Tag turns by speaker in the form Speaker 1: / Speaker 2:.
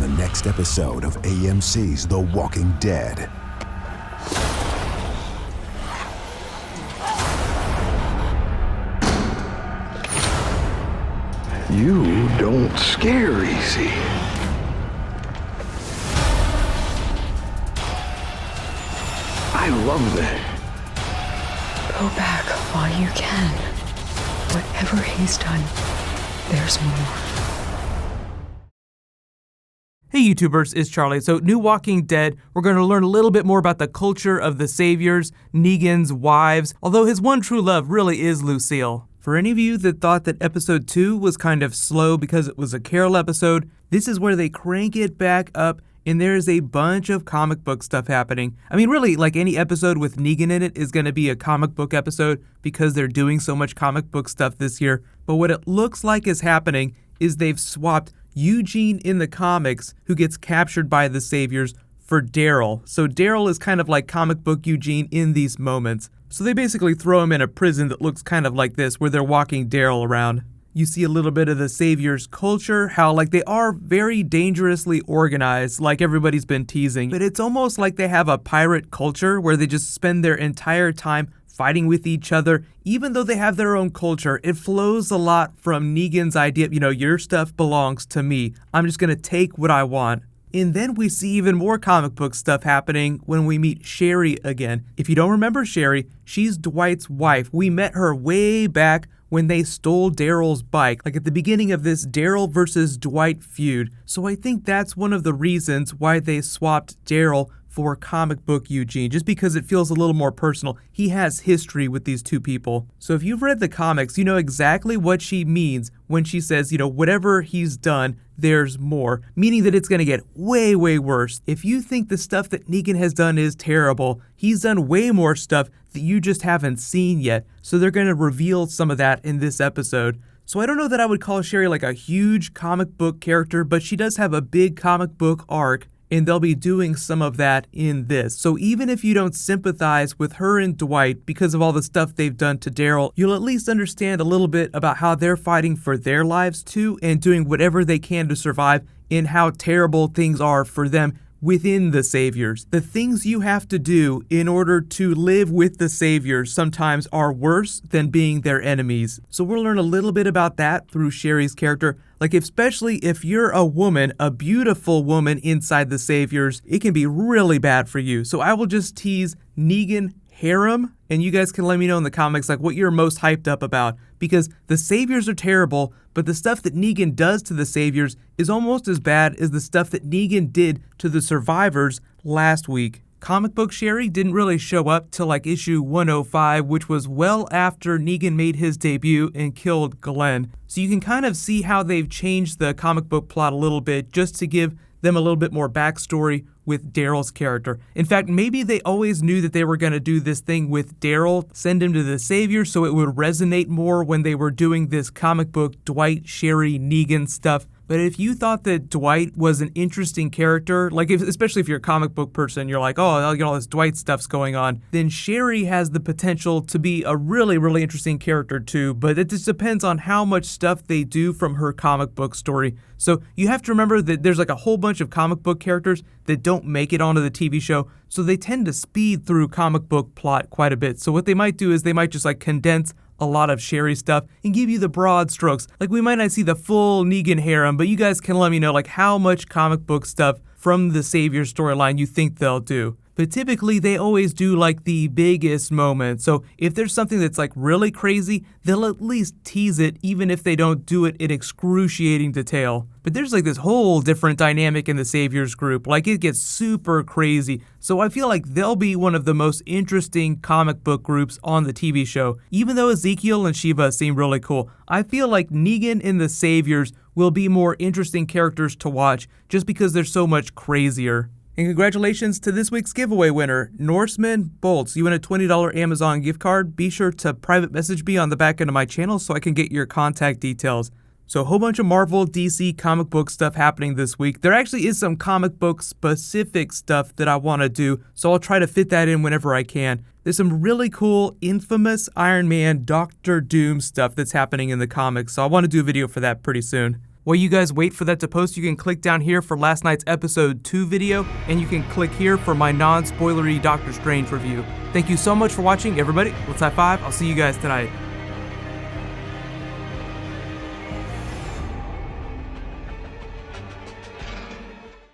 Speaker 1: the next episode of AMC's The Walking Dead.
Speaker 2: You don't scare easy. I love that.
Speaker 3: Go back while you can. Whatever he's done, there's more.
Speaker 4: Hey YouTubers, it's Charlie. So new Walking Dead, we're going to learn a little bit more about the culture of the Saviors, Negan's wives, although his one true love really is Lucille. For any of you that thought that episode 2 was kind of slow because it was a Carol episode, this is where they crank it back up and there's a bunch of comic book stuff happening. I mean, really, like any episode with Negan in it is going to be a comic book episode because they're doing so much comic book stuff this year. But what it looks like is happening is they've swapped Eugene in the comics, who gets captured by the Saviors, for Daryl. So Daryl is kind of like comic book Eugene in these moments. So they basically throw him in a prison that looks kind of like this, where they're walking Daryl around. You see a little bit of the Saviors' culture, how like they are very dangerously organized, like everybody's been teasing. But it's almost like they have a pirate culture where they just spend their entire time fighting with each other. Even though they have their own culture, it flows a lot from Negan's idea, your stuff belongs to me. I'm just gonna take what I want. And then we see even more comic book stuff happening when we meet Sherry again. If you don't remember Sherry, she's Dwight's wife. We met her way back when they stole Daryl's bike, like at the beginning of this Daryl versus Dwight feud. So I think that's one of the reasons why they swapped Daryl for comic book Eugene, just because it feels a little more personal. He has history with these two people. So if you've read the comics, you know exactly what she means when she says, whatever he's done, there's more, meaning that it's gonna get way, way worse. If you think the stuff that Negan has done is terrible, he's done way more stuff that you just haven't seen yet. So they're gonna reveal some of that in this episode. So I don't know that I would call Sherry like a huge comic book character, but she does have a big comic book arc, and they'll be doing some of that in this. So even if you don't sympathize with her and Dwight because of all the stuff they've done to Daryl, you'll at least understand a little bit about how they're fighting for their lives too and doing whatever they can to survive, and how terrible things are for them within the Saviors. The things you have to do in order to live with the Saviors sometimes are worse than being their enemies. So we'll learn a little bit about that through Sherry's character. Like especially if you're a woman, a beautiful woman inside the Saviors, it can be really bad for you. So I will just tease Negan harem, and you guys can let me know in the comments like what you're most hyped up about, because the Saviors are terrible, but the stuff that Negan does to the Saviors is almost as bad as the stuff that Negan did to the survivors last week. Comic book Sherry didn't really show up till like issue 105, which was well after Negan made his debut and killed Glenn. So you can kind of see how they've changed the comic book plot a little bit just to give them a little bit more backstory with Daryl's character. In fact, maybe they always knew that they were going to do this thing with Daryl, send him to the Saviors so it would resonate more when they were doing this comic book Dwight, Sherry, Negan stuff. But if you thought that Dwight was an interesting character, like especially if you're a comic book person, you're like, oh, all this Dwight stuff's going on, then Sherry has the potential to be a really, really interesting character too, but it just depends on how much stuff they do from her comic book story. So you have to remember that there's like a whole bunch of comic book characters that don't make it onto the TV show, so they tend to speed through comic book plot quite a bit. So what they might do is they might just like condense a lot of Sherry stuff and give you the broad strokes. Like we might not see the full Negan harem, but you guys can let me know like how much comic book stuff from the Savior storyline you think they'll do. But typically they always do like the biggest moment. So if there's something that's like really crazy, they'll at least tease it even if they don't do it in excruciating detail. But there's like this whole different dynamic in the Saviors group. Like it gets super crazy. So I feel like they'll be one of the most interesting comic book groups on the TV show. Even though Ezekiel and Shiva seem really cool, I feel like Negan and the Saviors will be more interesting characters to watch just because they're so much crazier. And congratulations to this week's giveaway winner, Norseman Bolts. You win a $20 Amazon gift card. Be sure to private message me on the back end of my channel so I can get your contact details. So a whole bunch of Marvel, DC comic book stuff happening this week. There actually is some comic book specific stuff that I want to do, so I'll try to fit that in whenever I can. There's some really cool, infamous Iron Man, Doctor Doom stuff that's happening in the comics, so I want to do a video for that pretty soon. While you guys wait for that to post, you can click down here for last night's episode 2 video, and you can click here for my non-spoilery Doctor Strange review. Thank you so much for watching, everybody. Let's high five. I'll see you guys tonight.